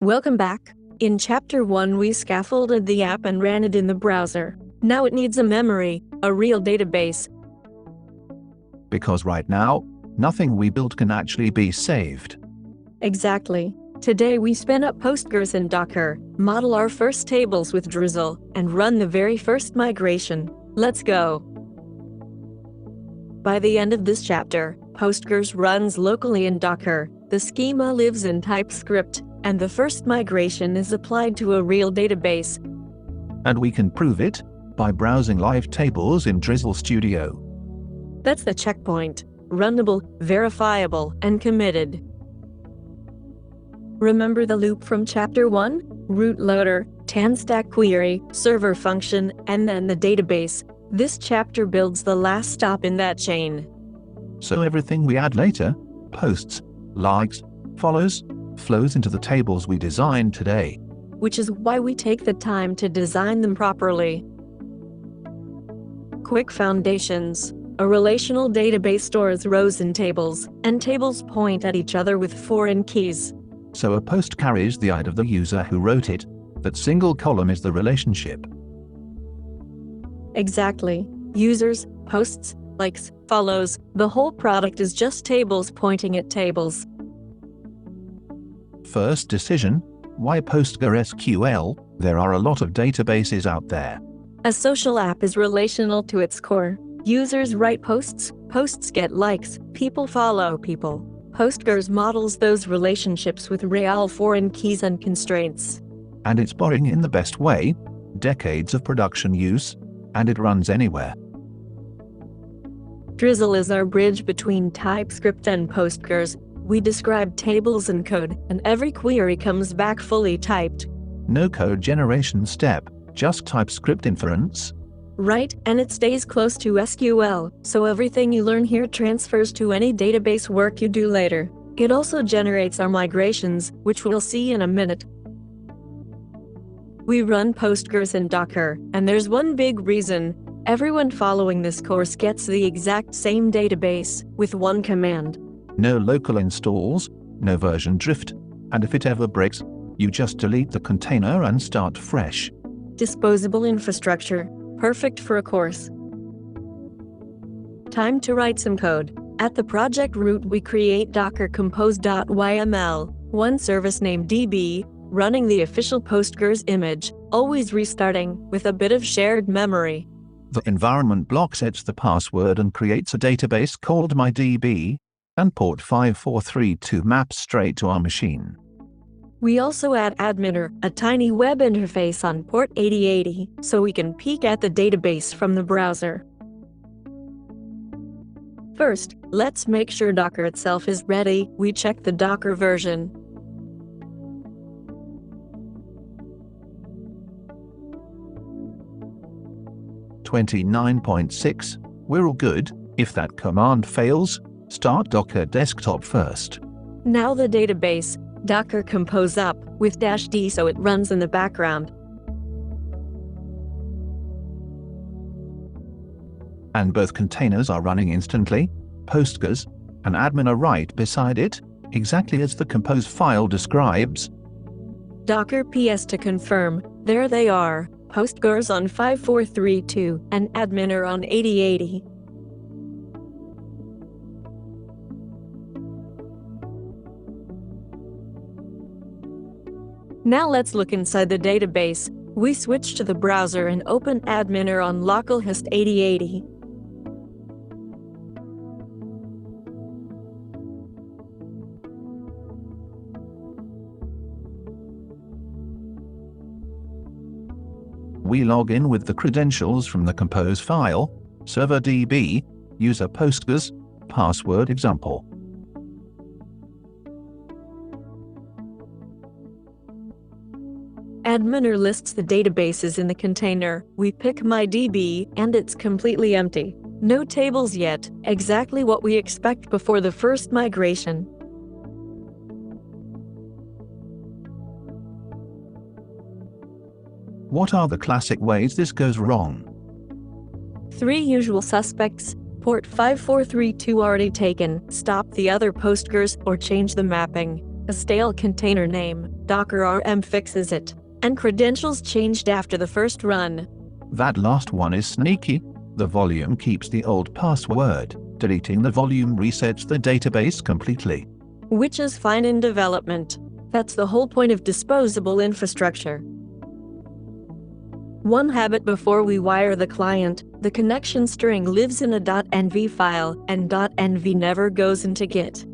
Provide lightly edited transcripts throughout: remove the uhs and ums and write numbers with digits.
Welcome back. In Chapter 1 we scaffolded the app and ran it in the browser. Now it needs a memory, a real database. Because right now, nothing we built can actually be saved. Exactly. Today we spin up Postgres in Docker, model our first tables with Drizzle, and run the very first migration. Let's go. By the end of this chapter, Postgres runs locally in Docker, the schema lives in TypeScript, and the first migration is applied to a real database. And we can prove it by browsing live tables in Drizzle Studio. That's the checkpoint. Runnable, verifiable, and committed. Remember the loop from Chapter 1? Root loader, tan-stack query, server function, and then the database. This chapter builds the last stop in that chain. So everything we add later, posts, likes, follows, flows into the tables we designed today. Which is why we take the time to design them properly. Quick foundations. A relational database stores rows in tables, and tables point at each other with foreign keys. So a post carries the ID of the user who wrote it. That single column is the relationship. Exactly. Users, posts, likes, follows, the whole product is just tables pointing at tables. First decision, why PostgreSQL? There are a lot of databases out there. A social app is relational to its core. Users write posts, posts get likes, people follow people. Postgres models those relationships with real foreign keys and constraints. And it's boring in the best way, decades of production use, and it runs anywhere. Drizzle is our bridge between TypeScript and Postgres. We describe tables and code, and every query comes back fully typed. No code generation step, just TypeScript inference. Right, and it stays close to SQL, so everything you learn here transfers to any database work you do later. It also generates our migrations, which we'll see in a minute. We run Postgres in Docker, and there's one big reason. Everyone following this course gets the exact same database, with one command. No local installs, no version drift, and if it ever breaks, you just delete the container and start fresh. Disposable infrastructure. Perfect for a course. Time to write some code. At the project root we create docker-compose.yml, one service named DB, running the official Postgres image, always restarting, with a bit of shared memory. The environment block sets the password and creates a database called mydb, and port 5432 maps straight to our machine. We also add Adminer, a tiny web interface on port 8080, so we can peek at the database from the browser. First, let's make sure Docker itself is ready. We check the Docker version. .29.6, we're all good. If that command fails, start Docker desktop first. Now the database, Docker compose up, with -d so it runs in the background. And both containers are running instantly, Postgres, and Adminer right beside it, exactly as the compose file describes. Docker ps to confirm, there they are, Postgres on 5432 and Adminer on 8080. Now let's look inside the database. We switch to the browser and open Adminer on localhost 8080. We log in with the credentials from the compose file, server DB, user Postgres, password example. Adminer lists the databases in the container. We pick MyDB, and it's completely empty. No tables yet, exactly what we expect before the first migration. What are the classic ways this goes wrong? 3 usual suspects: port 5432 already taken, stop the other Postgres, or change the mapping. A stale container name, docker ORM fixes it, and credentials changed after the first run. That last one is sneaky. The volume keeps the old password. Deleting the volume resets the database completely. Which is fine in development. That's the whole point of disposable infrastructure. One habit before we wire the client: the connection string lives in a .env file, and .env never goes into Git.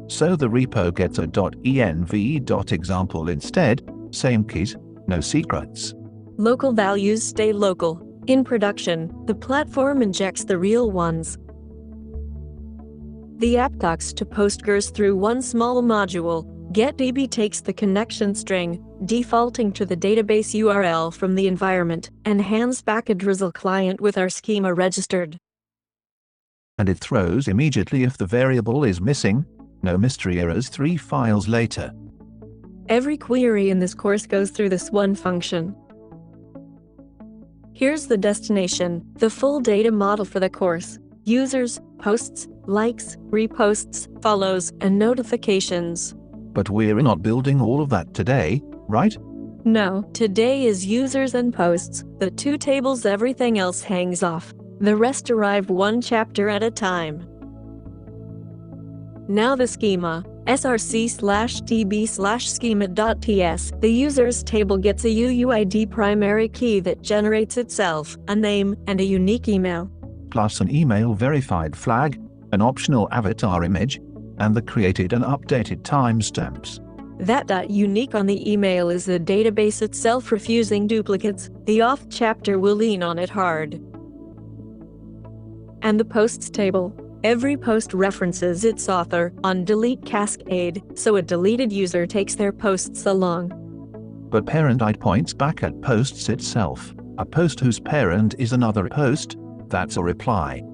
So the repo gets a .env.example instead. Same keys, no secrets. Local values stay local. In production, the platform injects the real ones. The app talks to Postgres through one small module. getDB takes the connection string, defaulting to the database URL from the environment, and hands back a Drizzle client with our schema registered. And it throws immediately if the variable is missing. No mystery errors 3 files later. Every query in this course goes through this one function. Here's the destination, the full data model for the course: users, posts, likes, reposts, follows, and notifications. But we're not building all of that today, right? No, today is users and posts, the two tables everything else hangs off. The rest arrive one chapter at a time. Now the schema. src/db/schema.ts. The users table gets a UUID primary key that generates itself, a name, and a unique email. Plus an email verified flag, an optional avatar image, and the created and updated timestamps. That .unique on the email is the database itself refusing duplicates. The auth chapter will lean on it hard. And the posts table. Every post references its author on delete cascade, so a deleted user takes their posts along. But parentId points back at posts itself. A post whose parent is another post, that's a reply.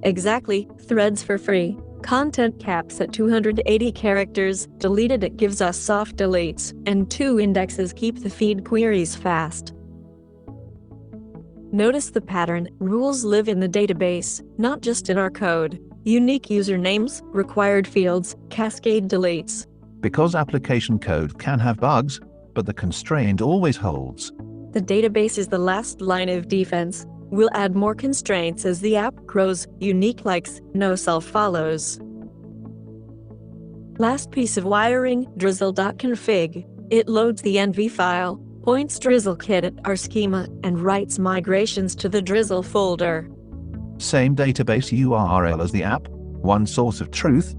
Exactly, threads for free. Content caps at 280 characters, deleted it gives us soft deletes, and 2 indexes keep the feed queries fast. Notice the pattern: rules live in the database, not just in our code. Unique usernames, required fields, cascade deletes. Because application code can have bugs, but the constraint always holds. The database is the last line of defense. We'll add more constraints as the app grows: unique likes, no self follows. Last piece of wiring, drizzle.config. It loads the env file, points drizzle-kit at our schema, and writes migrations to the Drizzle folder. Same database URL as the app, one source of truth.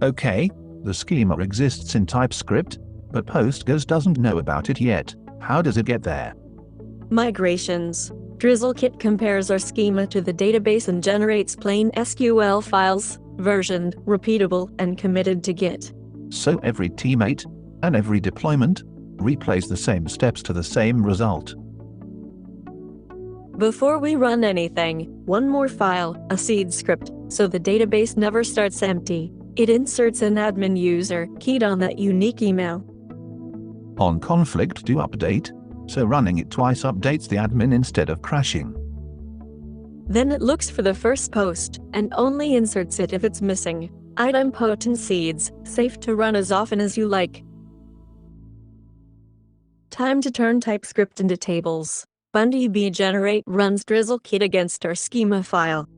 Okay, the schema exists in TypeScript, but Postgres doesn't know about it yet. How does it get there? Migrations. drizzle-kit compares our schema to the database and generates plain SQL files, versioned, repeatable, and committed to Git. So every teammate and every deployment replays the same steps to the same result. Before we run anything, one more file, a seed script, so the database never starts empty. It inserts an admin user keyed on that unique email. On conflict to update, so running it twice updates the admin instead of crashing. Then it looks for the first post, and only inserts it if it's missing. Idempotent seeds, safe to run as often as you like. Time to turn TypeScript into tables. BunDB generate runs drizzle-kit against our schema file.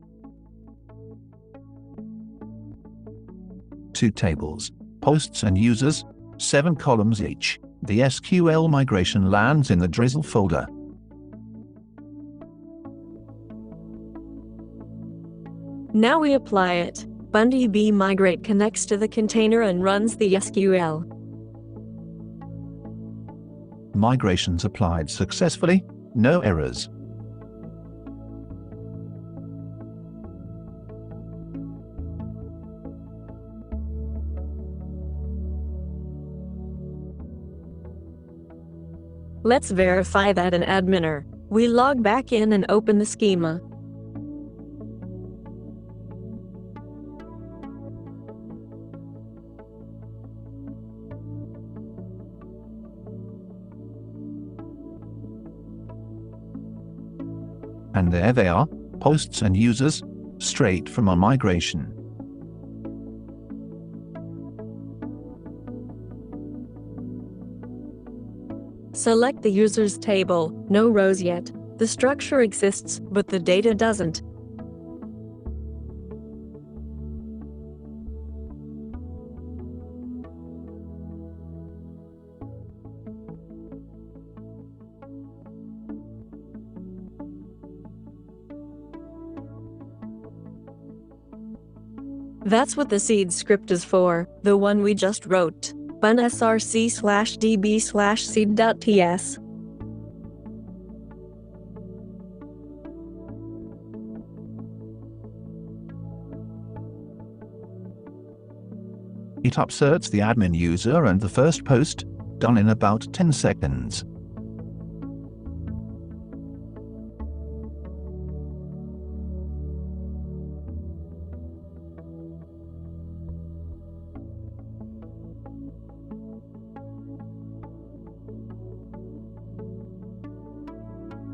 2 tables, posts and users, 7 columns each. The SQL migration lands in the Drizzle folder. Now we apply it. BunDB migrate connects to the container and runs the SQL. Migrations applied successfully, no errors. Let's verify that in Adminer. We log back in and open the schema. And there they are, posts and users, straight from our migration. Select the users table, no rows yet. The structure exists, but the data doesn't. That's what the seed script is for, the one we just wrote. Run src/db/seed.ts. It upserts the admin user and the first post, done in about 10 seconds.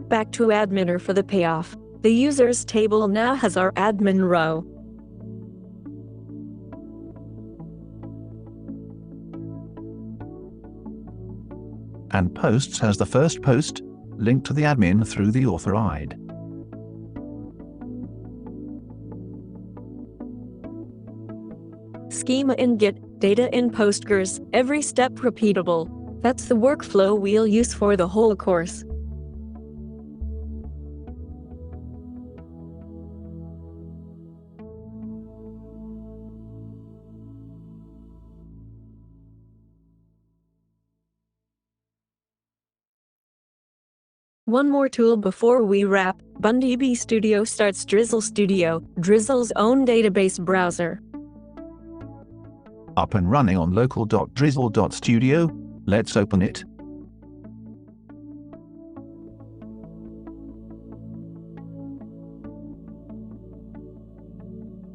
Back to Adminer for the payoff. The users table now has our admin row. And posts has the first post, linked to the admin through the author-id. Schema in Git, data in Postgres, every step repeatable. That's the workflow we'll use for the whole course. One more tool before we wrap. DB Studio starts Drizzle Studio, Drizzle's own database browser. Up and running on local.drizzle.studio, let's open it.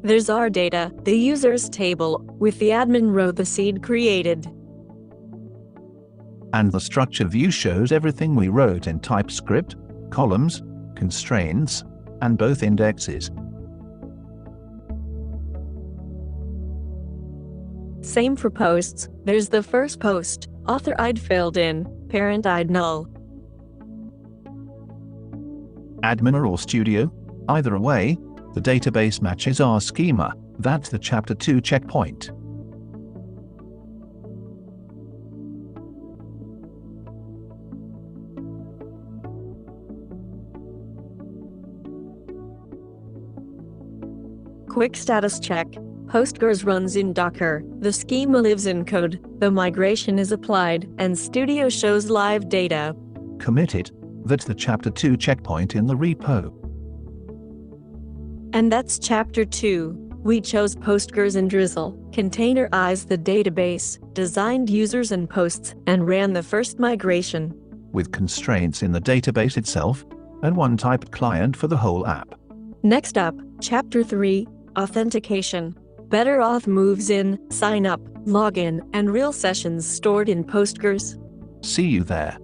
There's our data, the users table, with the admin row the seed created. And the structure view shows everything we wrote in TypeScript, columns, constraints, and both indexes. Same for posts. There's the first post, author-id filled in, parent-id null. Adminer or Studio, either way, the database matches our schema. That's the Chapter 2 checkpoint. Quick status check. Postgres runs in Docker, the schema lives in code, the migration is applied, and Studio shows live data. Committed. That's the Chapter 2 checkpoint in the repo. And that's Chapter 2. We chose Postgres and Drizzle, containerized the database, designed users and posts, and ran the first migration. With constraints in the database itself, and one type client for the whole app. Next up, Chapter 3, authentication. Better auth moves in, sign up, login, and real sessions stored in Postgres. See you there.